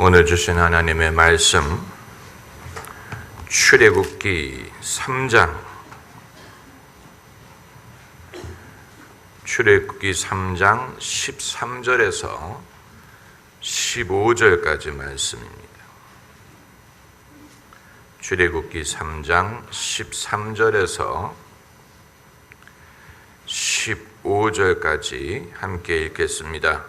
오늘 주신 하나님의 말씀 출애굽기 3장 13절에서 15절까지 말씀입니다. 출애굽기 3장 13절에서 15절까지 함께 읽겠습니다.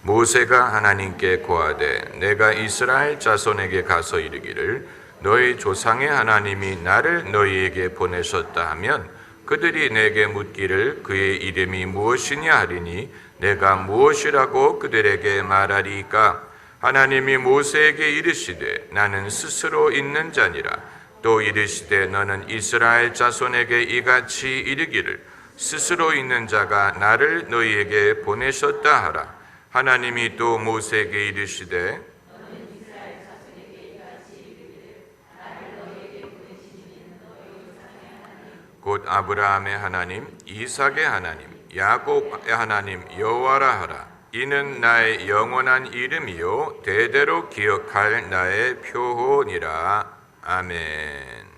모세가 하나님께 고하되 내가 이스라엘 자손에게 가서 이르기를 너희 조상의 하나님이 나를 너희에게 보내셨다 하면 그들이 내게 묻기를 그의 이름이 무엇이냐 하리니 내가 무엇이라고 그들에게 말하리이까? 하나님이 모세에게 이르시되 나는 스스로 있는 자니라. 또 이르시되 너는 이스라엘 자손에게 이같이 이르기를 스스로 있는 자가 나를 너희에게 보내셨다 하라. 하나님이 또 모세에게 이르시되 곧 아브라함의 하나님, 이삭의 하나님, 야곱의 하나님 여호와라 하라. 이는 나의 영원한 이름이요 대대로 기억할 나의 표호니라. 아멘.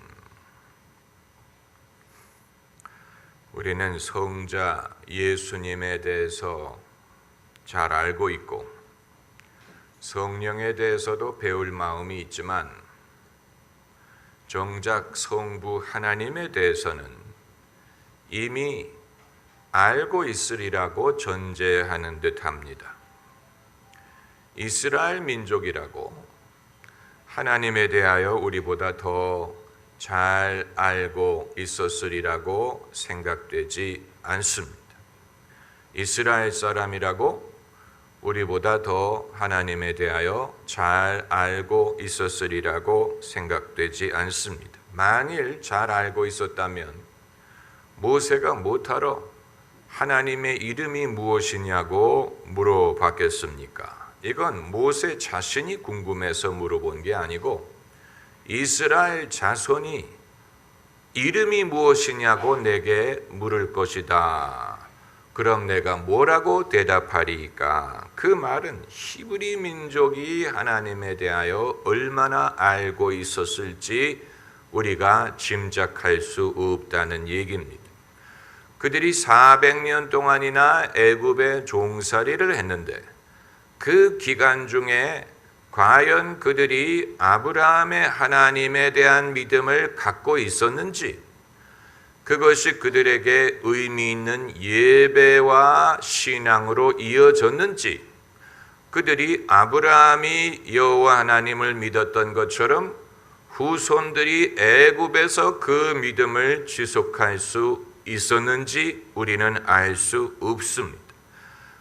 우리는 성자 예수님에 대해서 잘 알고 있고 성령에 대해서도 배울 마음이 있지만 정작 성부 하나님에 대해서는 이미 알고 있으리라고 전제하는 듯합니다. 이스라엘 민족이라고 하나님에 대하여 우리보다 더 잘 알고 있었으리라고 생각되지 않습니다. 이스라엘 사람이라고 우리보다 더 하나님에 대하여 잘 알고 있었으리라고 생각되지 않습니다. 만일 잘 알고 있었다면 모세가 못하러 하나님의 이름이 무엇이냐고 물어봤겠습니까? 이건 모세 자신이 궁금해서 물어본 게 아니고 이스라엘 자손이 이름이 무엇이냐고 내게 물을 것이다. 그럼 내가 뭐라고 대답하리까? 그 말은 히브리 민족이 하나님에 대하여 얼마나 알고 있었을지 우리가 짐작할 수 없다는 얘기입니다. 그들이 400년 동안이나 애굽에 종살이를 했는데 그 기간 중에 과연 그들이 아브라함의 하나님에 대한 믿음을 갖고 있었는지, 그것이 그들에게 의미 있는 예배와 신앙으로 이어졌는지, 그들이 아브라함이 여호와 하나님을 믿었던 것처럼 후손들이 애굽에서 그 믿음을 지속할 수 있었는지 우리는 알 수 없습니다.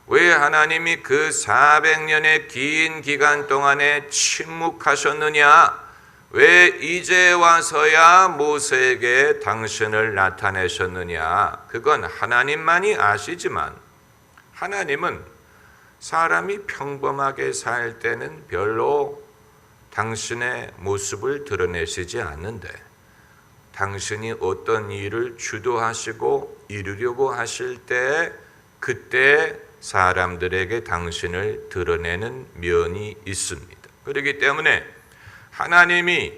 왜 하나님이 그 400년의 긴 기간 동안에 침묵하셨느냐? 왜 이제 와서야 모세에게 당신을 나타내셨느냐? 그건 하나님만이 아시지만 하나님은 사람이 평범하게 살 때는 별로 당신의 모습을 드러내시지 않는데 당신이 어떤 일을 주도하시고 이루려고 하실 때 그때 사람들에게 당신을 드러내는 면이 있습니다. 그렇기 때문에 하나님이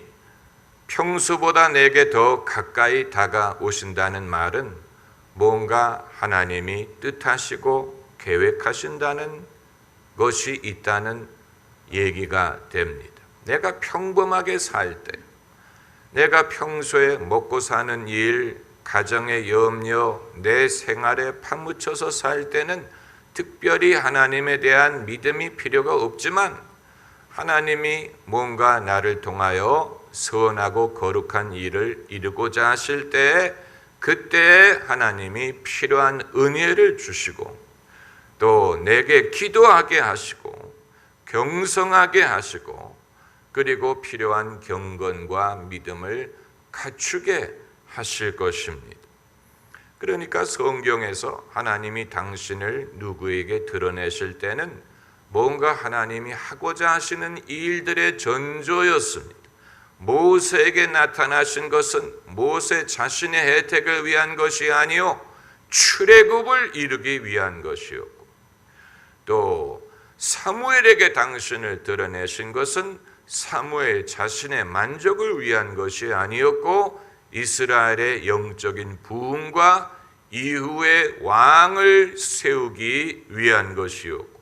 평소보다 내게 더 가까이 다가오신다는 말은 뭔가 하나님이 뜻하시고 계획하신다는 것이 있다는 얘기가 됩니다. 내가 평범하게 살 때, 내가 평소에 먹고 사는 일, 가정의 염려, 내 생활에 파묻혀서 살 때는 특별히 하나님에 대한 믿음이 필요가 없지만 하나님이 뭔가 나를 통하여 선하고 거룩한 일을 이루고자 하실 때 그때 하나님이 필요한 은혜를 주시고 또 내게 기도하게 하시고 경성하게 하시고 그리고 필요한 경건과 믿음을 갖추게 하실 것입니다. 그러니까 성경에서 하나님이 당신을 누구에게 드러내실 때는 뭔가 하나님이 하고자 하시는 일들의 전조였습니다. 모세에게 나타나신 것은 모세 자신의 혜택을 위한 것이 아니요 출애굽을 이루기 위한 것이었고 또 사무엘에게 당신을 드러내신 것은 사무엘 자신의 만족을 위한 것이 아니었고 이스라엘의 영적인 부흥과 이후에 왕을 세우기 위한 것이었고,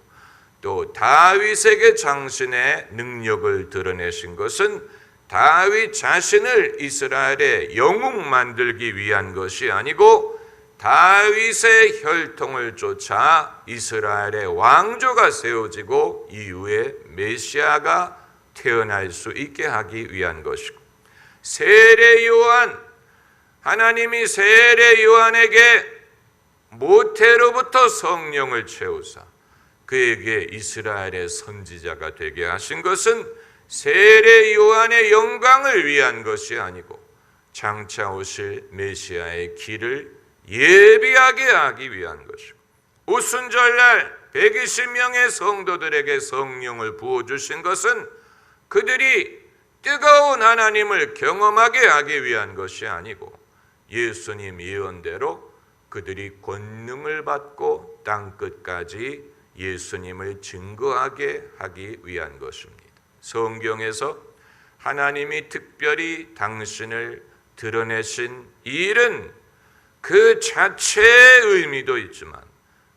또 다윗에게 당신의 능력을 드러내신 것은 다윗 자신을 이스라엘의 영웅 만들기 위한 것이 아니고 다윗의 혈통을 쫓아 이스라엘의 왕조가 세워지고 이후에 메시아가 태어날 수 있게 하기 위한 것이고, 세례 요한, 하나님이 세례 요한에게 모태로부터 성령을 채우사 그에게 이스라엘의 선지자가 되게 하신 것은 세례 요한의 영광을 위한 것이 아니고 장차 오실 메시아의 길을 예비하게 하기 위한 것이고, 오순절날 120명의 성도들에게 성령을 부어주신 것은 그들이 뜨거운 하나님을 경험하게 하기 위한 것이 아니고 예수님 예언대로 그들이 권능을 받고 땅끝까지 예수님을 증거하게 하기 위한 것입니다. 성경에서 하나님이 특별히 당신을 드러내신 일은 그 자체의 의미도 있지만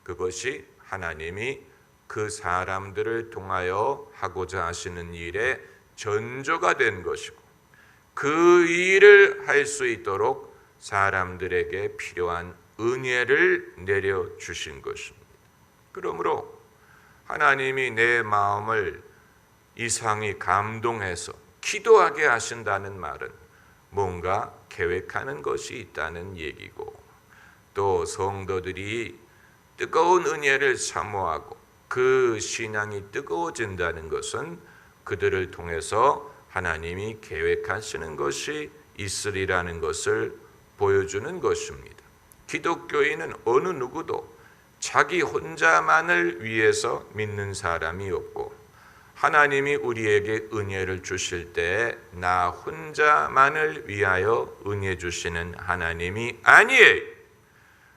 그것이 하나님이 그 사람들을 통하여 하고자 하시는 일의 전조가 된 것이고, 그 일을 할 수 있도록 사람들에게 필요한 은혜를 내려주신 것입니다. 그러므로 하나님이 내 마음을 이상히 감동해서 기도하게 하신다는 말은 뭔가 계획하는 것이 있다는 얘기고, 또 성도들이 뜨거운 은혜를 사모하고 그 신앙이 뜨거워진다는 것은 그들을 통해서 하나님이 계획하시는 것이 있으리라는 것을 보여주는 것입니다. 기독교인은 어느 누구도 자기 혼자만을 위해서 믿는 사람이 없고, 하나님이 우리에게 은혜를 주실 때 나 혼자만을 위하여 은혜 주시는 하나님이 아니에요.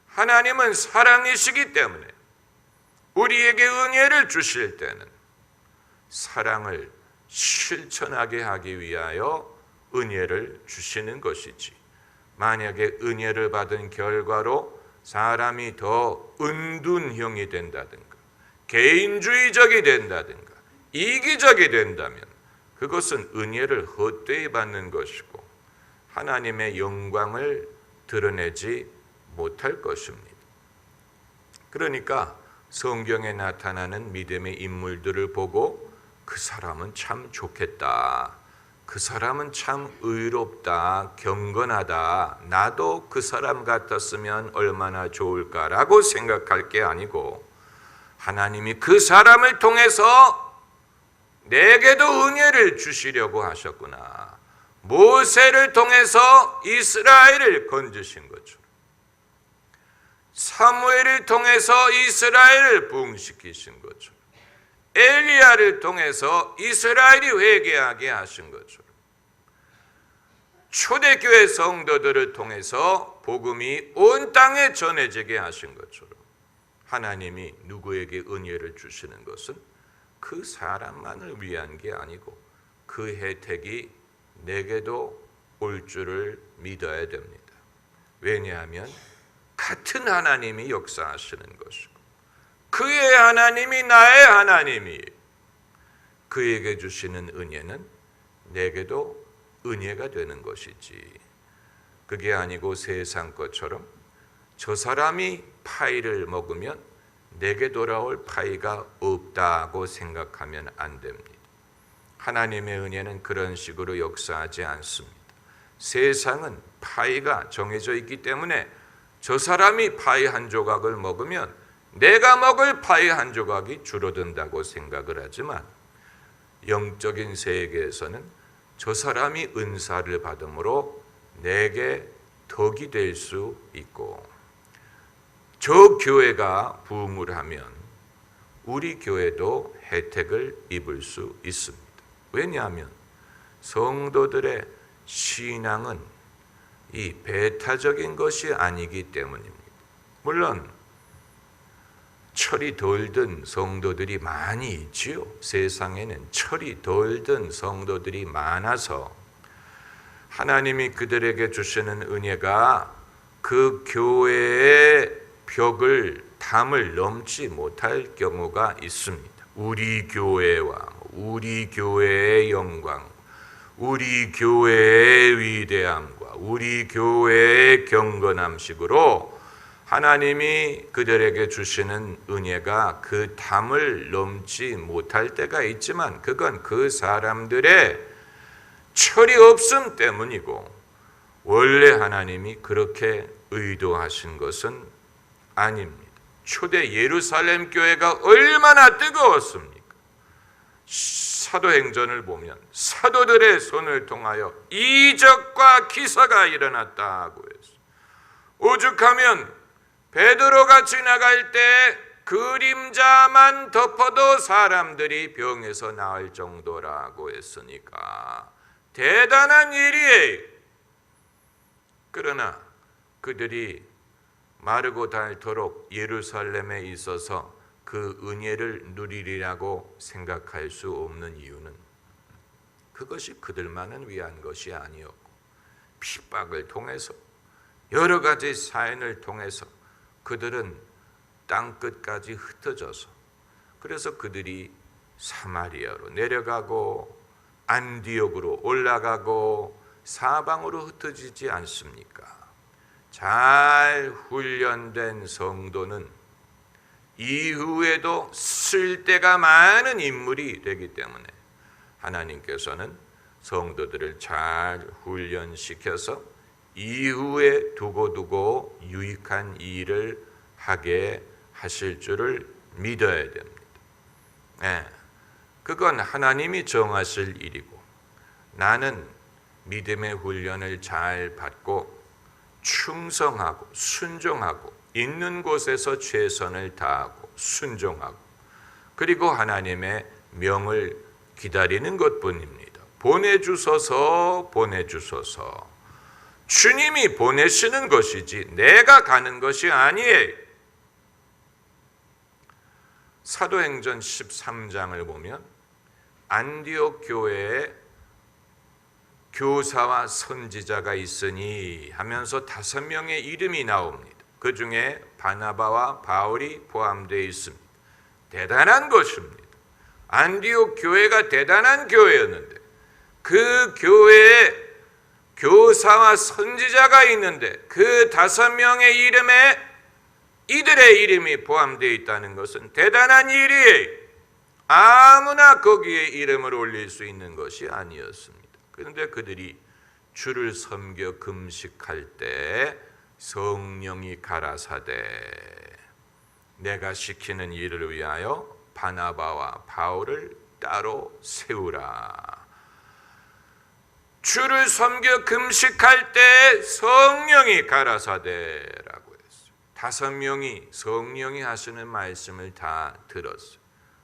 하나님은 사랑이시기 때문에 우리에게 은혜를 주실 때는 사랑을 실천하게 하기 위하여 은혜를 주시는 것이지, 만약에 은혜를 받은 결과로 사람이 더 은둔형이 된다든가 개인주의적이 된다든가 이기적이 된다면 그것은 은혜를 헛되이 받는 것이고 하나님의 영광을 드러내지 못할 것입니다. 그러니까 성경에 나타나는 믿음의 인물들을 보고 그 사람은 참 좋겠다, 그 사람은 참 의롭다, 경건하다, 나도 그 사람 같았으면 얼마나 좋을까라고 생각할 게 아니고, 하나님이 그 사람을 통해서 내게도 은혜를 주시려고 하셨구나, 모세를 통해서 이스라엘을 건지신 것처럼, 사무엘을 통해서 이스라엘을 부흥시키신 것처럼, 엘리야를 통해서 이스라엘이 회개하게 하신 것처럼, 초대교회 성도들을 통해서 복음이 온 땅에 전해지게 하신 것처럼 하나님이 누구에게 은혜를 주시는 것은 그 사람만을 위한 게 아니고 그 혜택이 내게도 올 줄을 믿어야 됩니다. 왜냐하면 같은 하나님이 역사하시는 것이고 그의 하나님이 나의 하나님이에요. 그에게 주시는 은혜는 내게도 은혜가 되는 것이지, 그게 아니고 세상 것처럼 저 사람이 파이를 먹으면 내게 돌아올 파이가 없다고 생각하면 안 됩니다. 하나님의 은혜는 그런 식으로 역사하지 않습니다. 세상은 파이가 정해져 있기 때문에 저 사람이 파이 한 조각을 먹으면 내가 먹을 파이 한 조각이 줄어든다고 생각을 하지만, 영적인 세계에서는 저 사람이 은사를 받음으로 내게 덕이 될 수 있고, 저 교회가 부흥을 하면 우리 교회도 혜택을 입을 수 있습니다. 왜냐하면 성도들의 신앙은 이 배타적인 것이 아니기 때문입니다. 물론 철이 덜 든 성도들이 많이 있지요. 세상에는 철이 덜 든 성도들이 많아서 하나님이 그들에게 주시는 은혜가 그 교회의 벽을 담을 넘지 못할 경우가 있습니다. 우리 교회와 우리 교회의 영광, 우리 교회의 위대함과 우리 교회의 경건함식으로 하나님이 그들에게 주시는 은혜가 그 담을 넘지 못할 때가 있지만 그건 그 사람들의 철이 없음 때문이고 원래 하나님이 그렇게 의도하신 것은 아닙니다. 초대 예루살렘 교회가 얼마나 뜨거웠습니까? 사도행전을 보면 사도들의 손을 통하여 이적과 기사가 일어났다고 했어요. 오죽하면 베드로가 지나갈 때 그림자만 덮어도 사람들이 병에서 나을 정도라고 했으니까 대단한 일이에요. 그러나 그들이 마르고 닳도록 예루살렘에 있어서 그 은혜를 누리리라고 생각할 수 없는 이유는 그것이 그들만을 위한 것이 아니었고 핍박을 통해서 여러 가지 사연을 통해서 그들은 땅끝까지 흩어져서 그래서 그들이 사마리아로 내려가고 안디옥으로 올라가고 사방으로 흩어지지 않습니까? 잘 훈련된 성도는 이후에도 쓸데가 많은 인물이 되기 때문에 하나님께서는 성도들을 잘 훈련시켜서 이후에 두고두고 유익한 일을 하게 하실 줄을 믿어야 됩니다. 네, 그건 하나님이 정하실 일이고 나는 믿음의 훈련을 잘 받고 충성하고 순종하고 있는 곳에서 최선을 다하고 순종하고 그리고 하나님의 명을 기다리는 것뿐입니다. 보내주소서 보내주소서. 주님이 보내시는 것이지 내가 가는 것이 아니에요. 사도행전 13장을 보면 안디옥 교회에 교사와 선지자가 있으니 하면서 5명의 이름이 나옵니다. 그 중에 바나바와 바울이 포함되어 있습니다. 대단한 것입니다. 안디옥 교회가 대단한 교회였는데 그 교회에 교사와 선지자가 있는데 그 5명의 이름에 이들의 이름이 포함되어 있다는 것은 대단한 일이에요. 아무나 거기에 이름을 올릴 수 있는 것이 아니었습니다. 그런데 그들이 주를 섬겨 금식할 때 성령이 가라사대 내가 시키는 일을 위하여 바나바와 바울을 따로 세우라. 주를 섬겨 금식할 때 성령이 가라사대라고 했어요. 5명이 성령이 하시는 말씀을 다 들었어요.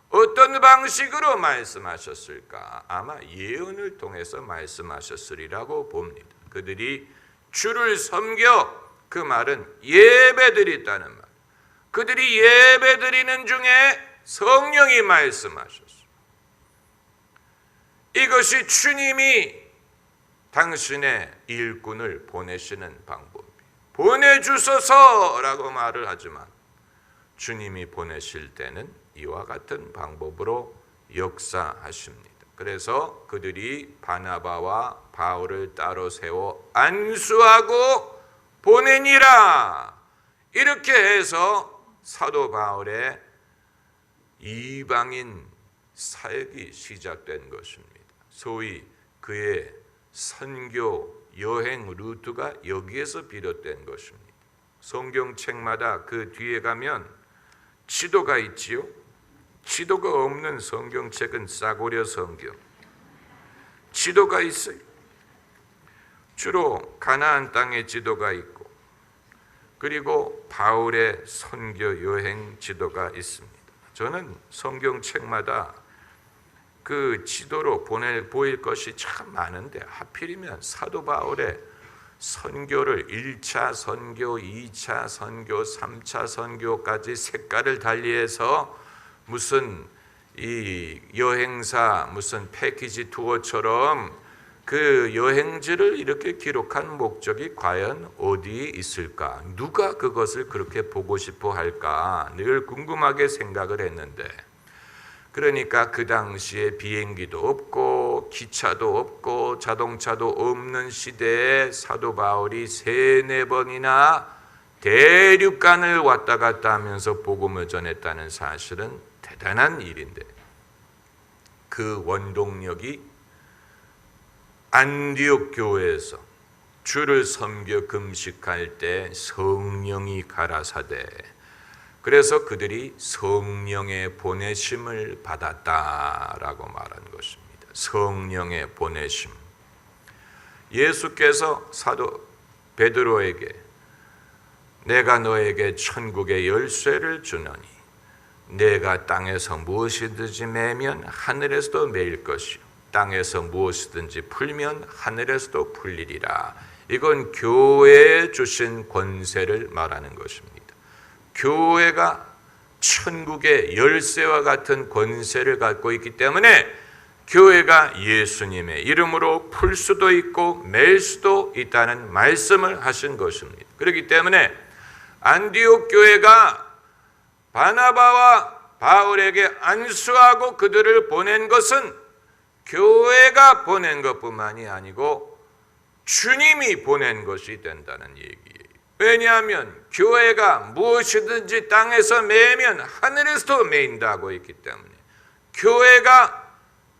어떤 방식으로 말씀하셨을까? 아마 예언을 통해서 말씀하셨으리라고 봅니다. 그들이 주를 섬겨, 그 말은 예배드리다는 말. 그들이 예배드리는 중에 성령이 말씀하셨어요. 이것이 주님이 당신의 일꾼을 보내시는 방법이에요. 보내주소서라고 말을 하지만 주님이 보내실 때는 이와 같은 방법으로 역사하십니다. 그래서 그들이 바나바와 바울을 따로 세워 안수하고 보내니라. 이렇게 해서 사도 바울의 이방인 사역이 시작된 것입니다. 소위 그의 선교 여행 루트가 여기에서 비롯된 것입니다. 성경책마다 그 뒤에 가면 지도가 있지요. 지도가 없는 성경책은 싸구려 성경. 지도가 있어요. 주로 가나안 땅의 지도가 있고 그리고 바울의 선교 여행 지도가 있습니다. 저는 성경책마다 그 지도로 보일 것이 참 많은데 하필이면 사도 바울의 선교를 1차 선교, 2차 선교, 3차 선교까지 색깔을 달리해서 무슨 이 여행사 무슨 패키지 투어처럼 그 여행지를 이렇게 기록한 목적이 과연 어디에 있을까? 누가 그것을 그렇게 보고 싶어 할까? 늘 궁금하게 생각을 했는데, 그러니까 그 당시에 비행기도 없고 기차도 없고 자동차도 없는 시대에 사도 바울이 3-4번이나 대륙간을 왔다 갔다 하면서 복음을 전했다는 사실은 대단한 일인데, 그 원동력이 안디옥 교회에서 주를 섬겨 금식할 때 성령이 가라사대, 그래서 그들이 성령의 보내심을 받았다라고 말한 것입니다. 성령의 보내심. 예수께서 사도 베드로에게 내가 너에게 천국의 열쇠를 주노니 내가 땅에서 무엇이든지 매면 하늘에서도 매일 것이요 땅에서 무엇이든지 풀면 하늘에서도 풀리리라. 이건 교회에 주신 권세를 말하는 것입니다. 교회가 천국의 열쇠와 같은 권세를 갖고 있기 때문에 교회가 예수님의 이름으로 풀 수도 있고 맬 수도 있다는 말씀을 하신 것입니다. 그렇기 때문에 안디옥 교회가 바나바와 바울에게 안수하고 그들을 보낸 것은 교회가 보낸 것뿐만이 아니고 주님이 보낸 것이 된다는 얘기예요. 왜냐하면 교회가 무엇이든지 땅에서 매면 하늘에서도 매인다고 했기 때문에 교회가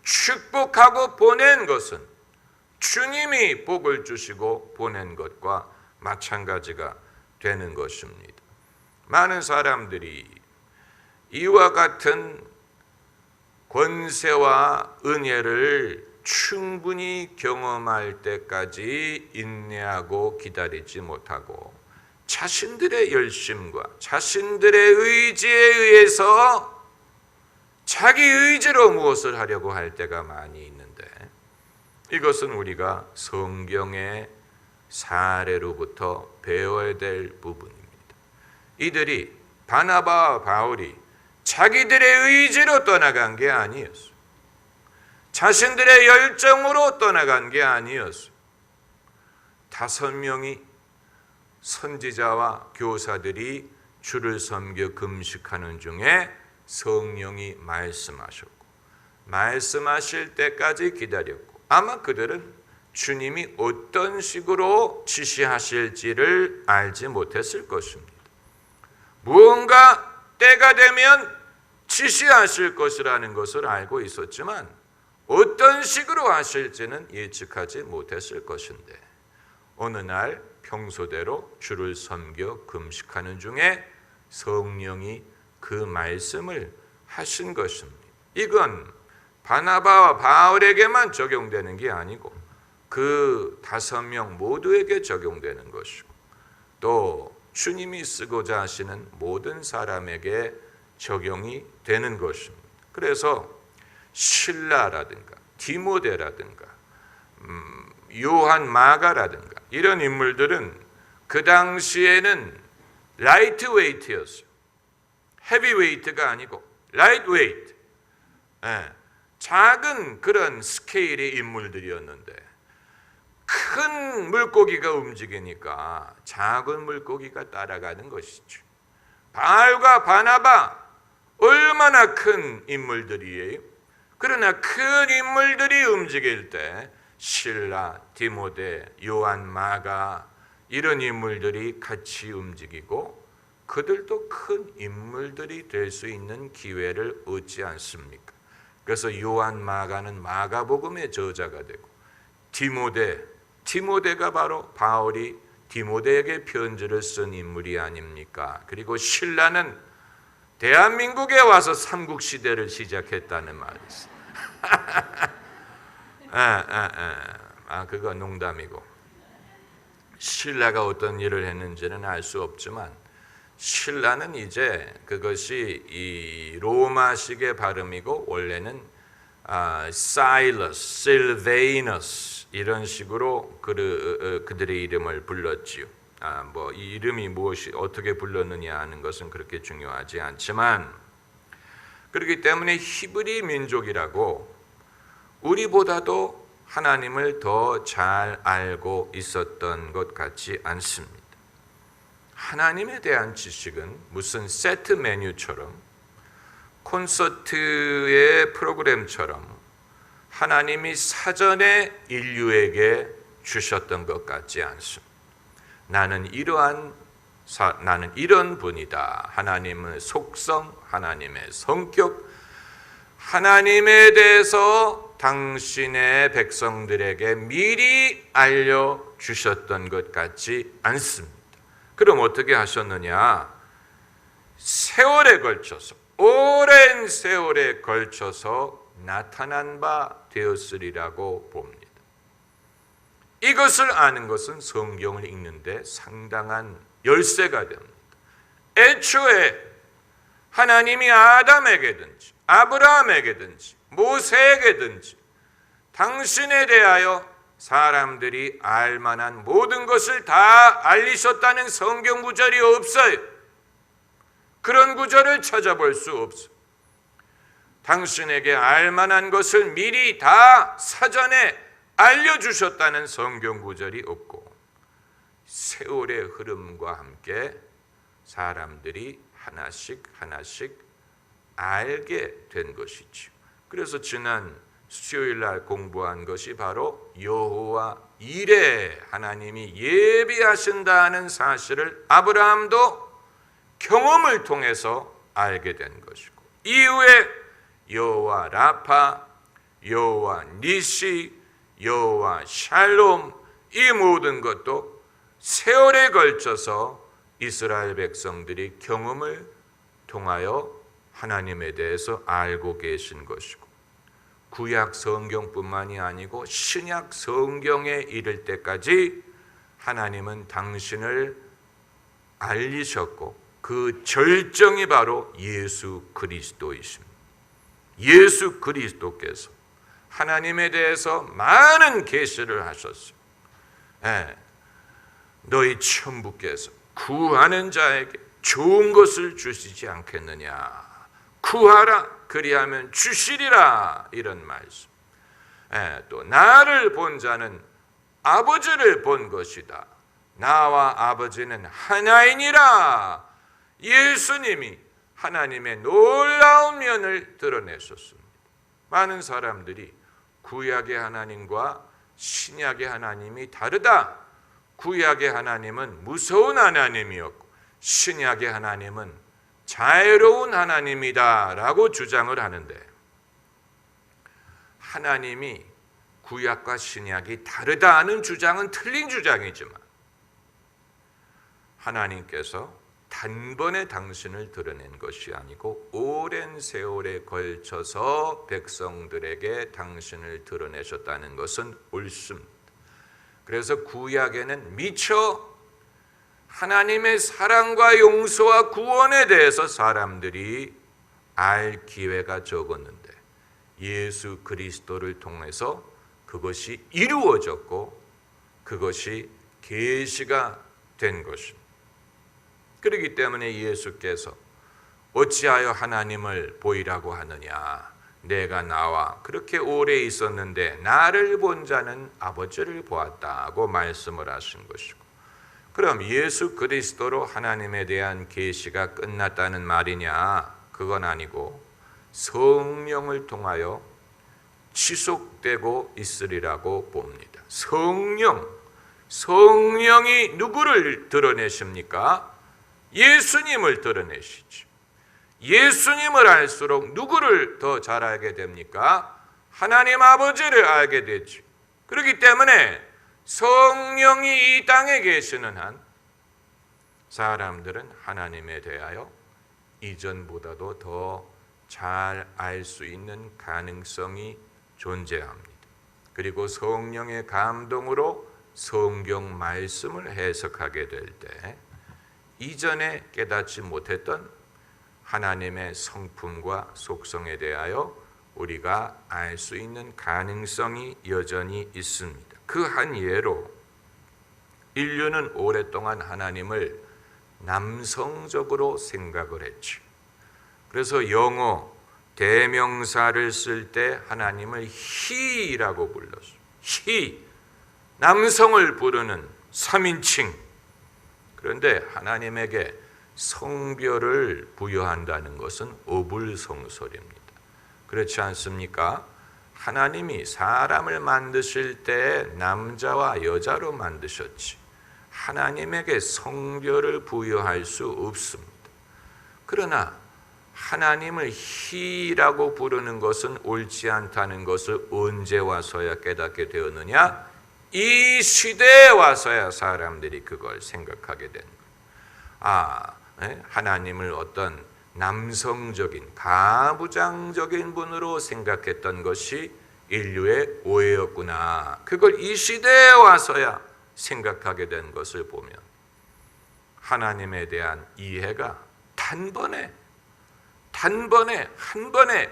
축복하고 보낸 것은 주님이 복을 주시고 보낸 것과 마찬가지가 되는 것입니다. 많은 사람들이 이와 같은 권세와 은혜를 충분히 경험할 때까지 인내하고 기다리지 못하고 자신들의 열심과 자신들의 의지에 의해서 자기 의지로 무엇을 하려고 할 때가 많이 있는데, 이것은 우리가 성경의 사례로부터 배워야 될 부분입니다. 이들이 바나바와 바울이 자기들의 의지로 떠나간 게 아니었어요. 자신들의 열정으로 떠나간 게 아니었어요. 5명이 선지자와 교사들이 주를 섬겨 금식하는 중에 성령이 말씀하셨고 말씀하실 때까지 기다렸고, 아마 그들은 주님이 어떤 식으로 지시하실지를 알지 못했을 것입니다. 무언가 때가 되면 지시하실 것이라는 것을 알고 있었지만 어떤 식으로 하실지는 예측하지 못했을 것인데, 어느 날 평소대로 주를 섬겨 금식하는 중에 성령이 그 말씀을 하신 것입니다. 이건 바나바와 바울에게만 적용되는 게 아니고 그 5명 모두에게 적용되는 것이고, 또 주님이 쓰고자 하시는 모든 사람에게 적용이 되는 것입니다. 그래서 실라라든가 디모데라든가 요한 마가라든가 이런 인물들은 그 당시에는 라이트 웨이트였어요. 헤비 웨이트가 아니고 라이트 웨이트, 작은 그런 스케일의 인물들이었는데, 큰 물고기가 움직이니까 작은 물고기가 따라가는 것이죠. 바울과 바나바 얼마나 큰 인물들이에요. 그러나 큰 인물들이 움직일 때 실라, 디모데, 요한, 마가 이런 인물들이 같이 움직이고 그들도 큰 인물들이 될 수 있는 기회를 얻지 않습니까? 그래서 요한, 마가는 마가복음의 저자가 되고 디모데가 바로 바울이 디모데에게 편지를 쓴 인물이 아닙니까? 그리고 신라는 대한민국에 와서 삼국시대를 시작했다는 말이 있어요. 그거 농담이고, 신라가 어떤 일을 했는지는 알 수 없지만 신라는 이제 그것이 이 로마식의 발음이고 원래는 사일러스, 실베이너스 이런 식으로 그들의 이름을 불렀지요. 이 이름이 무엇이 어떻게 불렀느냐 하는 것은 그렇게 중요하지 않지만, 그렇기 때문에 히브리 민족이라고 우리보다도 하나님을 더 잘 알고 있었던 것 같지 않습니다. 하나님에 대한 지식은 무슨 세트 메뉴처럼, 콘서트의 프로그램처럼 하나님이 사전에 인류에게 주셨던 것 같지 않습니다. 나는 이런 분이다. 하나님의 속성, 하나님의 성격, 하나님에 대해서 당신의 백성들에게 미리 알려주셨던 것 같지 않습니다. 그럼 어떻게 하셨느냐? 세월에 걸쳐서, 오랜 세월에 걸쳐서 나타난 바 되었으리라고 봅니다. 이것을 아는 것은 성경을 읽는데 상당한 열쇠가 됩니다. 애초에 하나님이 아담에게든지 아브라함에게든지 모세에게든지 당신에 대하여 사람들이 알만한 모든 것을 다 알리셨다는 성경 구절이 없어요. 그런 구절을 찾아볼 수 없어요. 당신에게 알만한 것을 미리 다 사전에 알려주셨다는 성경 구절이 없고, 세월의 흐름과 함께 사람들이 하나씩 알게 된 것이죠. 그래서 지난 수요일 날 공부한 것이 바로 여호와 이레, 하나님이 예비하신다는 사실을 아브라함도 경험을 통해서 알게 된 것이고, 이후에 여호와 라파, 여호와 니시, 여호와 샬롬, 이 모든 것도 세월에 걸쳐서 이스라엘 백성들이 경험을 통하여 하나님에 대해서 알고 계신 것이고, 구약 성경뿐만이 아니고 신약 성경에 이를 때까지 하나님은 당신을 알리셨고, 그 절정이 바로 예수 그리스도이십니다. 예수 그리스도께서 하나님에 대해서 많은 계시를 하셨어요. 너희 천부께서 구하는 자에게 좋은 것을 주시지 않겠느냐. 구하라, 그리하면 주시리라. 이런 말씀. 또 나를 본 자는 아버지를 본 것이다. 나와 아버지는 하나이니라. 예수님이 하나님의 놀라운 면을 드러내셨습니다. 많은 사람들이 구약의 하나님과 신약의 하나님이 다르다. 구약의 하나님은 무서운 하나님이었고 신약의 하나님은 자애로운 하나님이다 라고 주장을 하는데, 하나님이 구약과 신약이 다르다는 주장은 틀린 주장이지만, 하나님께서 단번에 당신을 드러낸 것이 아니고 오랜 세월에 걸쳐서 백성들에게 당신을 드러내셨다는 것은 옳습니다. 그래서 구약에는 미처 하나님의 사랑과 용서와 구원에 대해서 사람들이 알 기회가 적었는데, 예수 그리스도를 통해서 그것이 이루어졌고 그것이 계시가 된 것입니다. 그렇기 때문에 예수께서 어찌하여 하나님을 보이라고 하느냐, 내가 나와 그렇게 오래 있었는데 나를 본 자는 아버지를 보았다고 말씀을 하신 것이고, 그럼 예수 그리스도로 하나님에 대한 계시가 끝났다는 말이냐? 그건 아니고 성령을 통하여 지속되고 있으리라고 봅니다. 성령이 누구를 드러내십니까? 예수님을 드러내시죠. 예수님을 알수록 누구를 더 잘 알게 됩니까? 하나님 아버지를 알게 되죠. 그렇기 때문에 성령이 이 땅에 계시는 한 사람들은 하나님에 대하여 이전보다도 더 잘 알 수 있는 가능성이 존재합니다. 그리고 성령의 감동으로 성경 말씀을 해석하게 될 때 이전에 깨닫지 못했던 하나님의 성품과 속성에 대하여 우리가 알 수 있는 가능성이 여전히 있습니다. 그 한 예로 인류는 오랫동안 하나님을 남성적으로 생각을 했지. 그래서 영어 대명사를 쓸 때 하나님을 he라고 불렀어. he, 남성을 부르는 3인칭. 그런데 하나님에게 성별을 부여한다는 것은 어불성설입니다. 그렇지 않습니까? 하나님이 사람을 만드실 때 남자와 여자로 만드셨지. 하나님에게 성별을 부여할 수 없습니다. 그러나 하나님을 he라고 부르는 것은 옳지 않다는 것을 언제 와서야 깨닫게 되었느냐? 이 시대에 와서야 사람들이 그걸 생각하게 된 거예요. 하나님을 어떤 남성적인 가부장적인 분으로 생각했던 것이 인류의 오해였구나. 그걸 이 시대에 와서야 생각하게 된 것을 보면 하나님에 대한 이해가 한 번에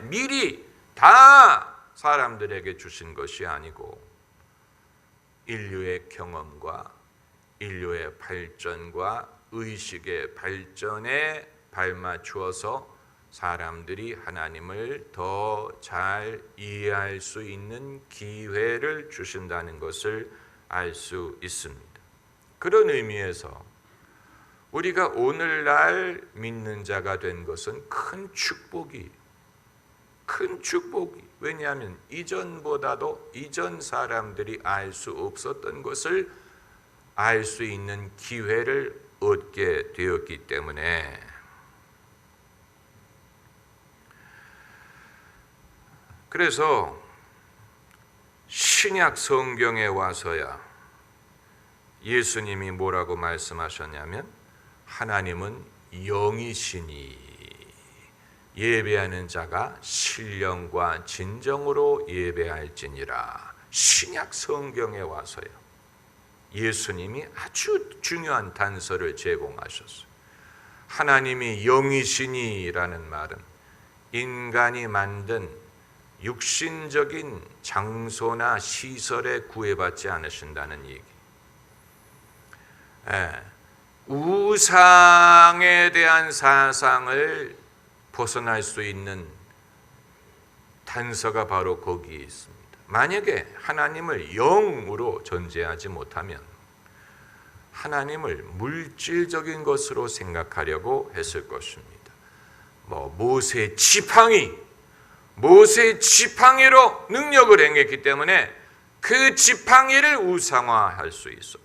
미리 다 사람들에게 주신 것이 아니고 인류의 경험과 인류의 발전과 의식의 발전에 발맞추어서 사람들이 하나님을 더 잘 이해할 수 있는 기회를 주신다는 것을 알 수 있습니다. 그런 의미에서 우리가 오늘날 믿는 자가 된 것은 큰 축복이. 왜냐하면 이전보다도 이전 사람들이 알 수 없었던 것을 알 수 있는 기회를 얻게 되었기 때문에 그래서 신약 성경에 와서야 예수님이 뭐라고 말씀하셨냐면 하나님은 영이시니 예배하는 자가 신령과 진정으로 예배할지니라. 신약 성경에 와서요. 예수님이 아주 중요한 단서를 제공하셨어요. 하나님이 영이시니라는 말은 인간이 만든 육신적인 장소나 시설에 구애받지 않으신다는 얘기. 우상에 대한 사상을 벗어날 수 있는 단서가 바로 거기에 있습니다. 만약에 하나님을 영으로 전제하지 못하면 하나님을 물질적인 것으로 생각하려고 했을 것입니다. 모세 지팡이로 능력을 행했기 때문에 그 지팡이를 우상화할 수 있어.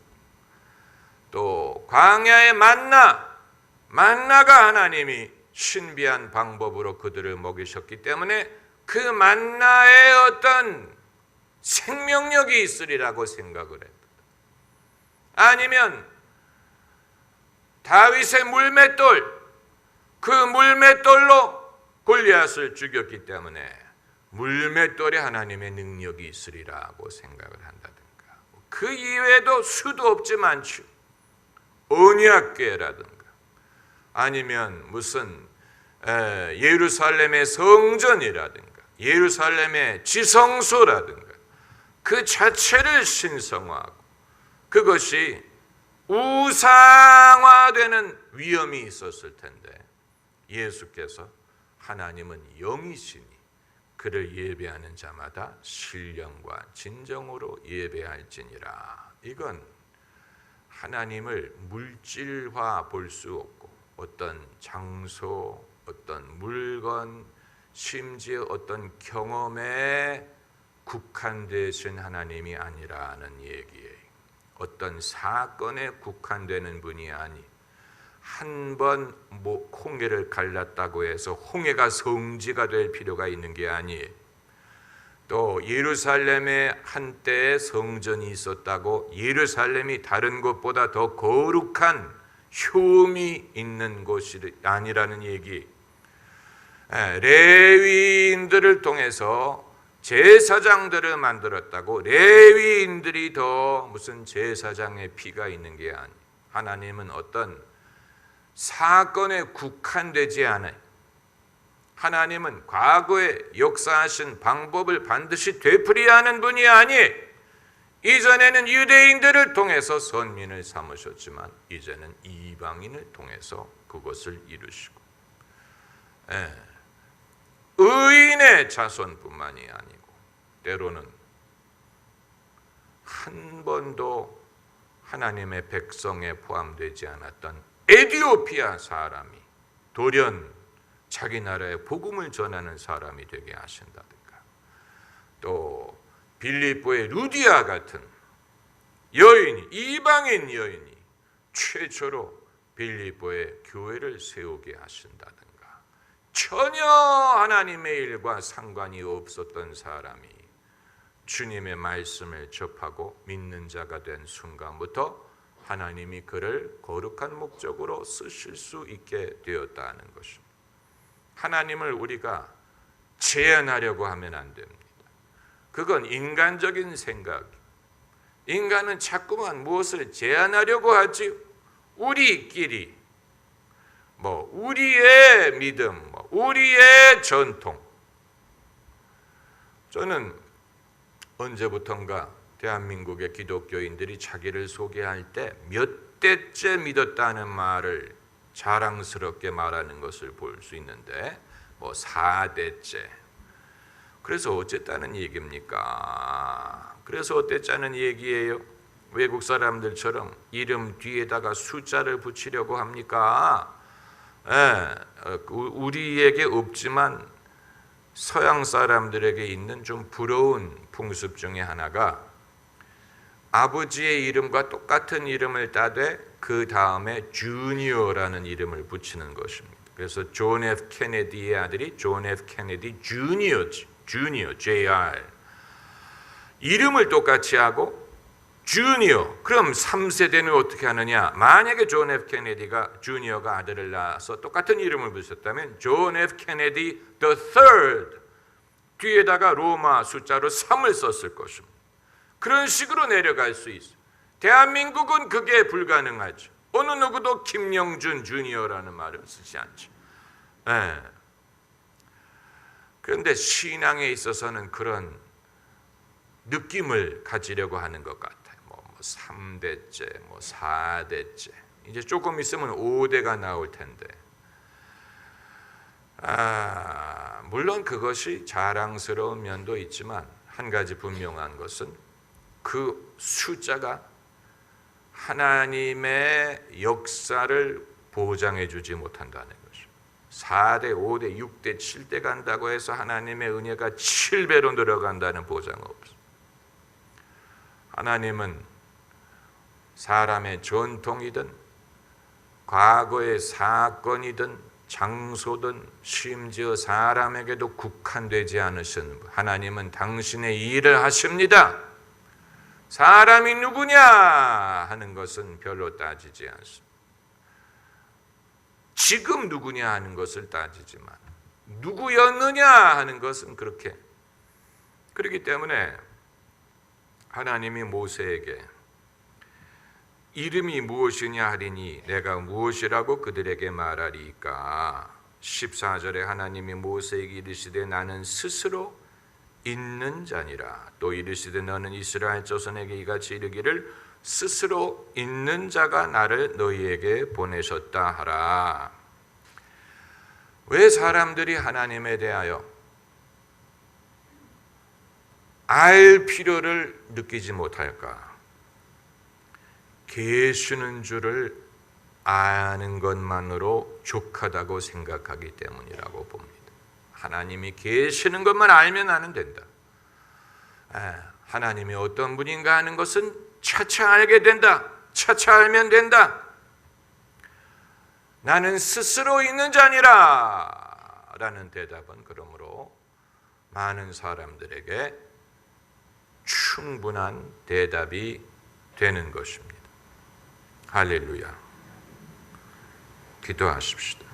또 광야의 만나가 하나님이 신비한 방법으로 그들을 먹이셨기 때문에 그 만나에 어떤 생명력이 있으리라고 생각을 했다. 아니면 다윗의 물맷돌, 그 물맷돌로 골리앗을 죽였기 때문에 물맷돌에 하나님의 능력이 있으리라고 생각을 한다든가. 그 이외에도 수도 없지 많죠. 언약궤라든가 아니면 무슨 예루살렘의 성전이라든가 예루살렘의 지성소라든가 그 자체를 신성화하고 그것이 우상화되는 위험이 있었을 텐데 예수께서 하나님은 영이시니 그를 예배하는 자마다 신령과 진정으로 예배할지니라. 이건 하나님을 물질화 볼 수 없고 어떤 장소, 어떤 물건, 심지어 어떤 경험에 국한되신 하나님이 아니라는 얘기예요. 어떤 사건에 국한되는 분이 아니 한 번 홍해를 갈랐다고 해서 홍해가 성지가 될 필요가 있는 게 아니에요. 또 예루살렘에 한때에 성전이 있었다고 예루살렘이 다른 곳보다 더 거룩한 효험이 있는 곳이 아니라는 얘기. 레위인들을 통해서 제사장들을 만들었다고 레위인들이 더 무슨 제사장의 피가 있는 게 아니. 하나님은 어떤 사건에 국한되지 않아요. 하나님은 과거에 역사하신 방법을 반드시 되풀이하는 분이 아니 이전에는 유대인들을 통해서 선민을 삼으셨지만 이제는 이방인을 통해서 그것을 이루시고, 의인의 자손뿐만이 아니고 때로는 한 번도 하나님의 백성에 포함되지 않았던 에티오피아 사람이 돌연 자기 나라의 복음을 전하는 사람이 되게 하신다든가, 또 빌립보의 루디아 같은 여인이, 이방인 여인이 최초로 빌립보의 교회를 세우게 하신다든가, 전혀 하나님의 일과 상관이 없었던 사람이 주님의 말씀을 접하고 믿는 자가 된 순간부터 하나님이 그를 거룩한 목적으로 쓰실 수 있게 되었다는 것입니다. 하나님을 우리가 제한하려고 하면 안 됩니다. 그건 인간적인 생각. 인간은 자꾸만 무엇을 제한하려고 하지. 우리끼리, 우리의 믿음, 우리의 전통. 저는 언제부턴가 대한민국의 기독교인들이 자기를 소개할 때 몇 대째 믿었다는 말을 자랑스럽게 말하는 것을 볼 수 있는데, 4대째. 그래서 어쨌다는 얘기입니까? 그래서 어땠다는 얘기예요? 외국 사람들처럼 이름 뒤에다가 숫자를 붙이려고 합니까? 우리에게 없지만 서양 사람들에게 있는 좀 부러운 풍습 중에 하나가 아버지의 이름과 똑같은 이름을 따되 그 다음에 주니어라는 이름을 붙이는 것입니다. 그래서 존 F 케네디의 아들이 존 F 케네디 주니어, JR. 이름을 똑같이 하고 주니어. 그럼 3세대는 어떻게 하느냐? 만약에 존 F 케네디가 주니어가 아들을 낳아서 똑같은 이름을 붙였다면 존 F 케네디 the third 뒤에다가 로마 숫자로 3을 썼을 것입니다. 그런 식으로 내려갈 수 있어요. 대한민국은 그게 불가능하죠. 어느 누구도 김영준 주니어라는 말을 쓰지 않죠. 그런데 신앙에 있어서는 그런 느낌을 가지려고 하는 것 같아요. 3대째, 4대째. 이제 조금 있으면 5대가 나올 텐데. 물론 그것이 자랑스러운 면도 있지만 한 가지 분명한 것은 그 숫자가 하나님의 역사를 보장해 주지 못한다는 것이죠. 4대, 5대, 6대, 7대 간다고 해서 하나님의 은혜가 7배로 늘어간다는 보장은 없어요. 하나님은 사람의 전통이든 과거의 사건이든 장소든 심지어 사람에게도 국한되지 않으신 하나님은 당신의 일을 하십니다. 사람이 누구냐 하는 것은 별로 따지지 않습니다. 지금 누구냐 하는 것을 따지지만 누구였느냐 하는 것은 그렇기 때문에 하나님이 모세에게 이름이 무엇이냐 하리니 내가 무엇이라고 그들에게 말하리까. 14절에 하나님이 모세에게 이르시되 나는 스스로 있는 자니라. 또 이르시되 너는 이스라엘 자손에게 이같이 이르기를 스스로 있는 자가 나를 너희에게 보내셨다 하라. 왜 사람들이 하나님에 대하여 알 필요를 느끼지 못할까? 계시는 줄을 아는 것만으로 족하다고 생각하기 때문이라고 봅니다. 하나님이 계시는 것만 알면 나는 된다. 하나님이 어떤 분인가 하는 것은 차차 알게 된다. 차차 알면 된다. 나는 스스로 있는 자니라 라는 대답은 그러므로 많은 사람들에게 충분한 대답이 되는 것입니다. 할렐루야. 기도하십시다.